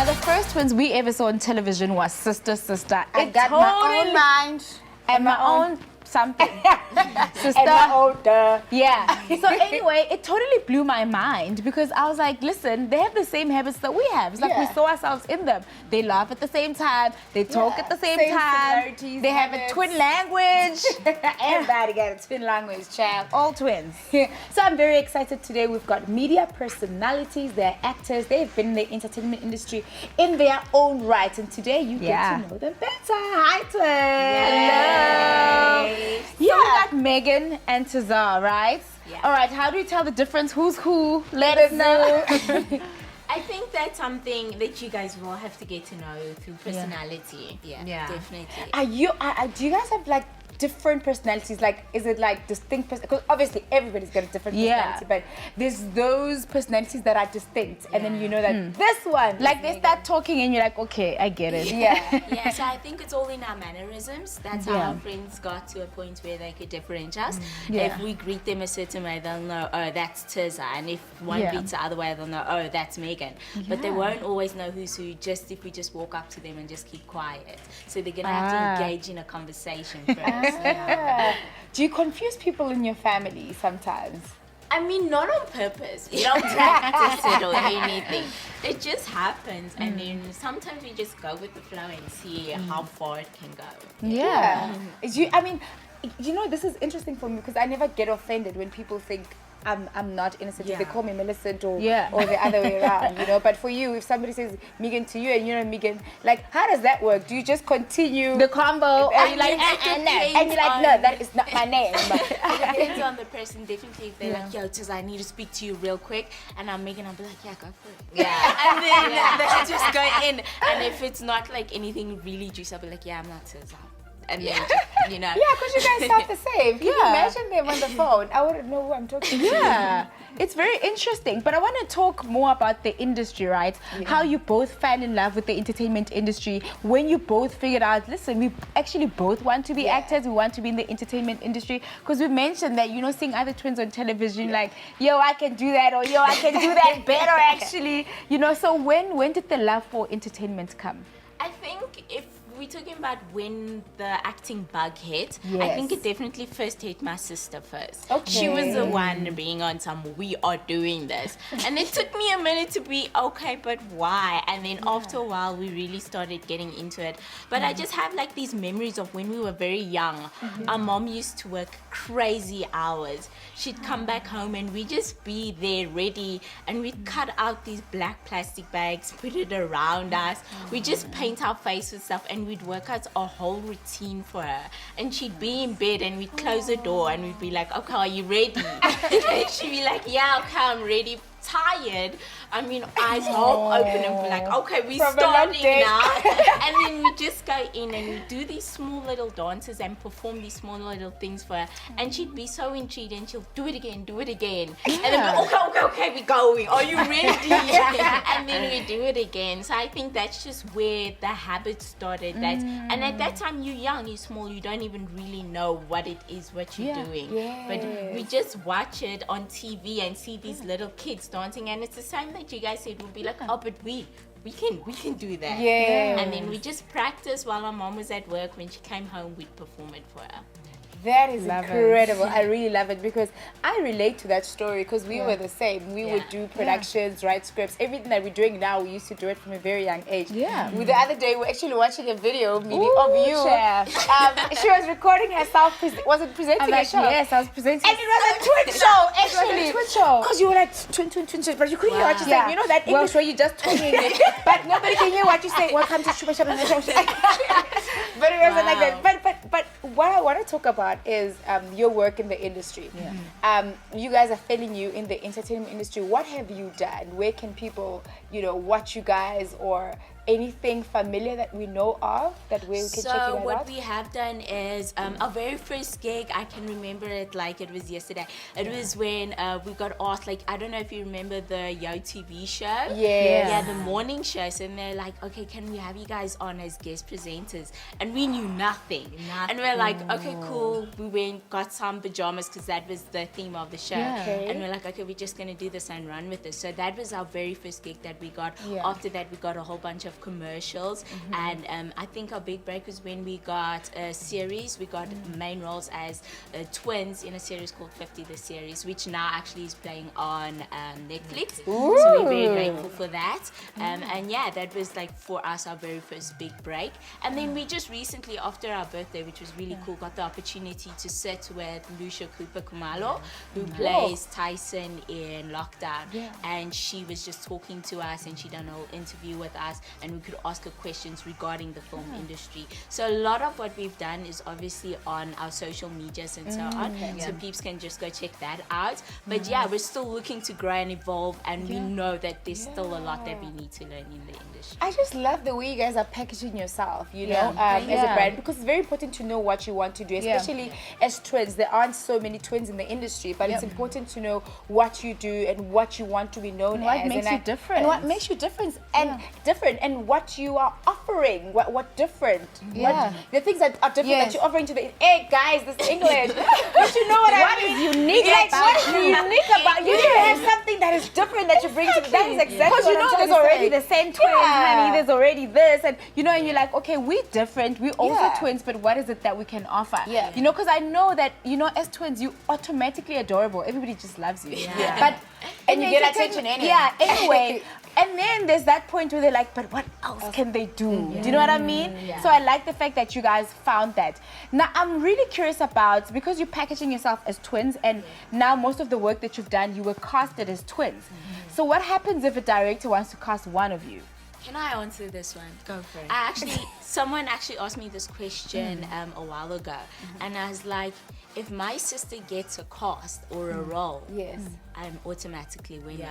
the first twins we ever saw on television was Sister. I got my own mind. And my own something. Sister. And my older. Yeah. So anyway, it totally blew my mind because I was like, listen, they have the same habits that we have. It's like we saw ourselves in them. They laugh at the same time. They talk at the same time. They have a twin language. Everybody got a twin language, child. All twins. So I'm very excited today. We've got media personalities. They're actors. They've been in the entertainment industry in their own right. And today you get to know them better. Hi, twins. Hello. So we got Meghan and Tirzah, right? Yeah. All right, how do you tell the difference? Who's who? Let us know. I think that's something that you guys will have to get to know through personality. Yeah. Definitely. Do you guys have like different personalities? Like, is it like distinct? Because obviously everybody's got a different personality, but there's those personalities that are distinct, and then you know that this one, like they start talking and you're like, okay, I get it. Yeah, so I think it's all in our mannerisms. That's how our friends got to a point where they could differentiate us. If we greet them a certain way, they'll know, oh, that's Tirzah. And if one greets the other way, they'll know, oh, that's Meghan. But they won't always know who's who just if we just walk up to them and just keep quiet. So they're going to have to engage in a conversation first. Do you confuse people in your family sometimes? I mean, not on purpose. We don't practice it or anything. It just happens, and then sometimes we just go with the flow and see how far it can go. I mean, you know, this is interesting for me because I never get offended when people think I'm not innocent. If they call me Millicent or the other way around, you know. But for you, if somebody says Meghan to you and you're not Meghan, like, how does that work? Do you just continue the combo? And you're like, no, that is not my name. It depends on the person, definitely. If they're like, yo, Tirzah, I need to speak to you real quick, and I'm Meghan, I'll be like, yeah, go for it. And then they just go in. And if it's not like anything really juicy, I'll be like, yeah, I'm not Tirzah. And then, you know. Yeah, because you guys sound the same. Can you imagine them on the phone? I wouldn't know who I'm talking to. Yeah, it's very interesting. But I want to talk more about the industry, right? How you both fell in love with the entertainment industry. When you both figured out, listen, we actually both want to be actors. We want to be in the entertainment industry. Because we mentioned that, you know, seeing other twins on television, like, yo, I can do that, or yo, I can do that better, actually. You know, so when did the love for entertainment come? I think if we're talking about when the acting bug hit, I think it definitely first hit my sister first. She was the one being on some, we are doing this. And it took me a minute to be, okay, but why? And then after a while, we really started getting into it. But I just have like these memories of when we were very young. Our mom used to work crazy hours. She'd come back home and we'd just be there ready, and we'd cut out these black plastic bags, put it around us. We'd just paint our face with stuff, and we'd work out a whole routine for her. And she'd be in bed and we'd close the door and we'd be like, okay, are you ready? And she'd be like, yeah, okay, I'm ready. Tired, I mean, eyes whole open and be like, okay, we're starting now. And then we just go in and we do these small little dances and perform these small little things for her. And she'd be so intrigued and she'll do it again. And then we're, okay, we're going. Are you ready? And then we do it again. So I think that's just where the habit started. And at that time, you're young, you're small, you don't even really know what it is, what you're doing. But we just watch it on TV and see these little kids dancing, and it's the same that you guys said. We'll be like, oh, but we can do that. And then we just practice while our mom was at work. When she came home, we'd perform it for her. That is incredible. I really love it because I relate to that story because we were the same. We would do productions, write scripts, everything that we're doing now. We used to do it from a very young age. The other day, we were actually watching a video of you. She was recording herself. Was it presenting a show? Yes, I was presenting. And it was a twin show, actually. Because you were like, twin, but you couldn't hear what you said. You know that English where you just twinning it, but nobody can hear what you say. Welcome to Shuba Shuba Shuba Shuba. But it wasn't like that. But what I want to talk about is your work in the industry. You guys are fairly new in the entertainment industry. What have you done? Where can people, you know, watch you guys or anything familiar that we know of that we can check it out? So what we have done is our very first gig, I can remember it like it was yesterday. It was when we got asked, like, I don't know if you remember the Yo TV show. Yeah, the morning show. So they're like, okay, can we have you guys on as guest presenters? And we knew nothing. And we're like, okay, cool. We went, got some pajamas because that was the theme of the show. And we're like, okay, we're just going to do this and run with this. So that was our very first gig that we got. After that, we got a whole bunch of commercials. And I think our big break was when we got a series. We got main roles as twins in a series called 50 The Series, which now actually is playing on Netflix. So we're very grateful for that. And yeah, that was like for us our very first big break. And then we just recently, after our birthday, which was really cool, got the opportunity to sit with Lucia Cooper Kumalo, who plays Tyson in Lockdown. And she was just talking to us, and she done a whole interview with us, and we could ask her questions regarding the film industry. So a lot of what we've done is obviously on our social medias and so on. So peeps can just go check that out. But yeah, we're still looking to grow and evolve, and we know that there's still a lot that we need to learn in the industry. I just love the way you guys are packaging yourself, you know, as a brand, because it's very important to know what you want to do, especially as twins. There aren't so many twins in the industry, but it's important to know what you do and what you want to be known what as. Makes you different. And what makes you different and what you are offering. What different. What, the things that are different that you're offering to the, hey guys, this English. But you know what I mean? What is unique what is unique about you? You have something that is different that you bring to the, that is exactly because you know there's already the same twins, honey. There's already this, and you know, and you're like, okay, we're different. We're also twins, but what is it that we can offer? You know, because I know that, you know, as twins, you automatically adorable. Everybody just loves you. But and you get attention anyway. Anyway. And then there's that point where they're like, but what else can they do? Do you know what I mean? So I like the fact that you guys found that. Now, I'm really curious about, because you're packaging yourself as twins, and now most of the work that you've done, you were casted as twins. So what happens if a director wants to cast one of you? Can I answer this one? Go for it. Someone actually asked me this question a while ago, and I was like, if my sister gets a cast or a role, I'm automatically winning.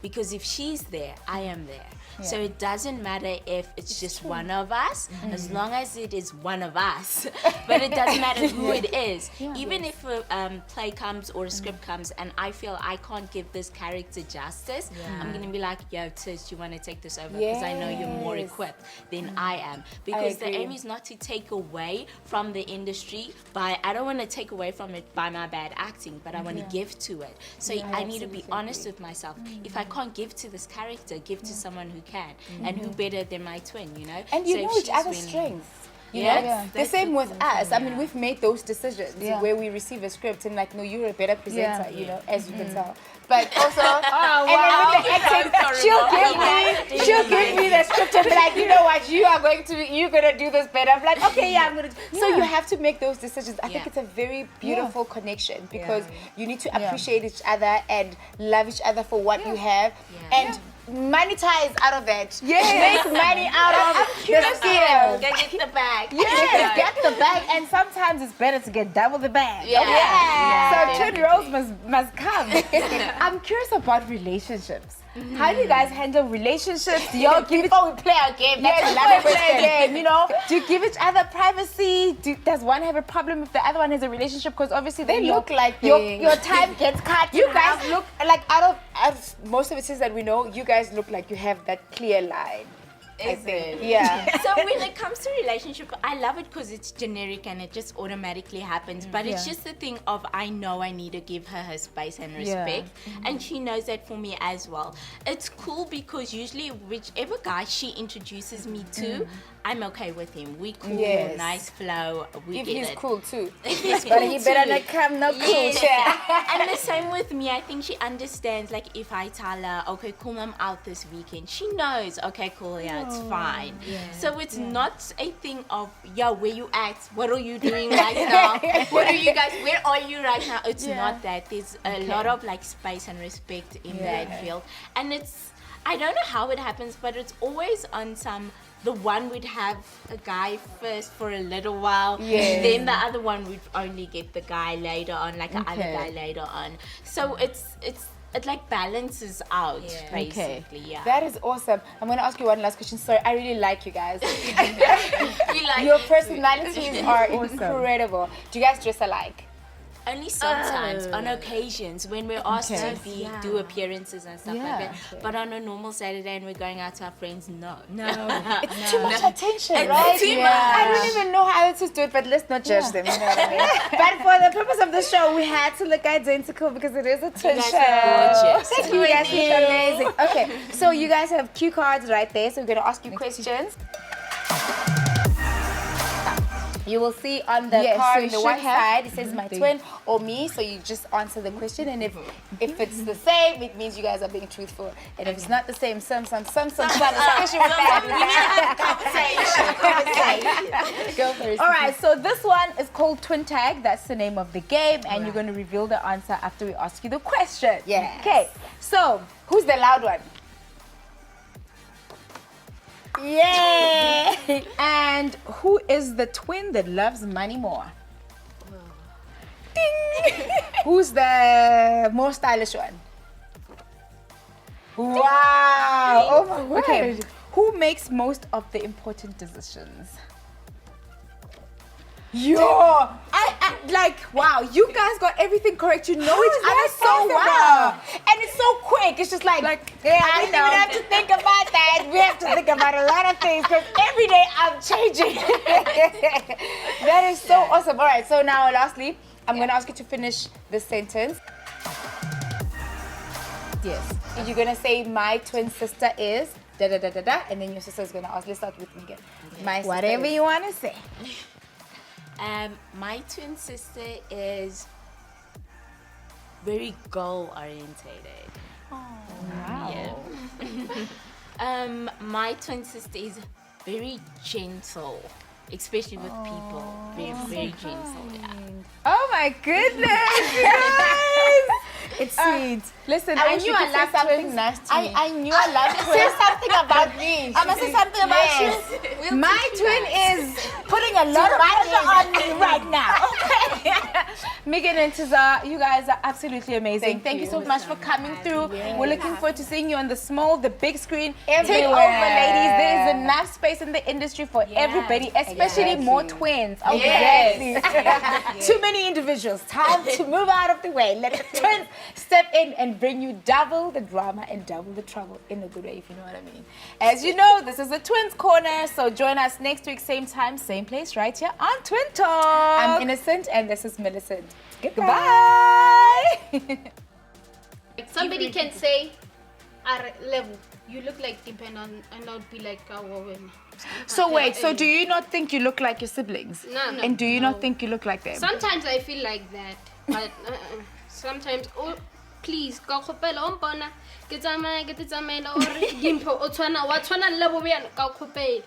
Because if she's there, I am there. So it doesn't matter if it's just one of us, as long as it is one of us. But it doesn't matter who it is. Even if a play comes or a script comes and I feel I can't give this character justice, I'm going to be like, yo, Tiz, do you want to take this over? Because I know you're more equipped than I am. Because the aim is not to take away from the industry I don't want to take away from it by my bad acting, but I want to give to it. So I need to be honest with myself. If I can't give to this character, give to someone who can. And who better than my twin, you know? And you know each other's strengths. You know, the same with us. I mean, we've made those decisions where we receive a script and like, no, you're a better presenter, you know, as you can tell. But also, and then with the acting, she'll give me the script and be like, you know what, you're gonna do this better. I'm like, okay, I'm gonna. So you have to make those decisions. I think it's a very beautiful connection because you need to appreciate each other and love each other for what you have and monetize out of it. Make money out of the skill. Get the bag. Yes, get the bag. And sometimes it's better to get double the bag. So twin roles must come. I'm curious about relationships. How do you guys handle relationships? Do y'all give before we play our game? That's another question. You know, do you give each other privacy? Does one have a problem if the other one has a relationship? Because obviously they look like your time gets cut. You guys look like out of most of the things that we know, you guys look like you have that clear line. Is it? Yeah. So when it comes to relationship, I love it because it's generic and it just automatically happens. But it's just the thing of I know I need to give her space and respect, and she knows that for me as well. It's cool because usually whichever guy she introduces me to, I'm okay with him. We cool, nice flow. We if get he's it. Cool too. If he's but cool he better too. not come not cool. Yes. And the same with me. I think she understands. Like if I tell her, okay, cool, I'm out this weekend, she knows. Okay, cool, it's fine. So it's not a thing of where you at? What are you doing right now? What are you guys? Where are you right now? It's not that. There's a lot of like space and respect in that field, and it's. I don't know how it happens, but it's always on some. The one would have a guy first for a little while, then the other one would only get the guy later on, like the other guy later on. So it's it like balances out basically. Yeah. That is awesome. I'm gonna ask you one last question. Sorry, I really like you guys. We like your personalities are incredible. Do you guys dress alike? Only sometimes, on occasions, when we're asked to do appearances and stuff like that. Okay. But on a normal Saturday and we're going out to our friends, no. It's too much attention, right? Too much. I don't even know how else to do it, but let's not judge them, you know what I mean? But for the purpose of the show, we had to look identical because it is a twin show. Gorgeous. Thank you, guys. It's amazing. Okay, so you guys have cue cards right there, so we're going to ask you questions. You will see on the card on the one side, it says my twin or me. So you just answer the question, and if it's the same, it means you guys are being truthful. And if it's not the same, some, especially with that. Go for it. All right, so this one is called Twin Tag. That's the name of the game, and you're going to reveal the answer after we ask you the question. Yeah. Okay. So who's the loud one? Yeah. And who is the twin that loves money more? Ding. Who's the more stylish one? Wow. Oh my word. Okay. Who makes most of the important decisions? Yo, I like, wow, you guys got everything correct. You know each other so well. And it's so quick. It's just like yeah, I don't even have to think about that. We have to think about a lot of things because every day I'm changing. That is so awesome. All right, so now lastly, I'm going to ask you to finish this sentence. Yes. And you're going to say, my twin sister is da-da-da-da-da, and then your sister is going to ask, let's start with Meghan. My whatever you want to say. My twin sister is very goal orientated. Oh, wow. Yeah. My twin sister is very gentle, especially with people. Very gentle. Yeah. Oh my goodness, guys! It's sweet. Listen, I knew I loved something nice to me. I knew I loved it. Say something about me. I'm gonna say something about you. My twin is putting a lot of pressure on me right now. Okay. Meghan and Tirzah, you guys are absolutely amazing. Thank you so much for coming through. We're looking forward to seeing you on the small, the big screen. Take over, ladies. There is enough space in the industry for everybody, especially more twins. Okay. Yes. Too many individuals. Time to move out of the way. Let the twins step in and bring you double the drama and double the trouble in a good way, if you know what I mean. As you know, this is the Twins Corner, so join us next week, same time, same place, right here on Twin Talk. I'm Innocent, and this is Millicent. Goodbye. Somebody can say, our level, you look like depend on, and I would be like, a woman. So wait, so do you not think you look like your siblings? No. And do you not think you look like them? Sometimes I feel like that, but sometimes, oh, please, ka khopela o mpona ke tsamaela or dimpho o tshwana wa tshwana le bo bjana ka khopela.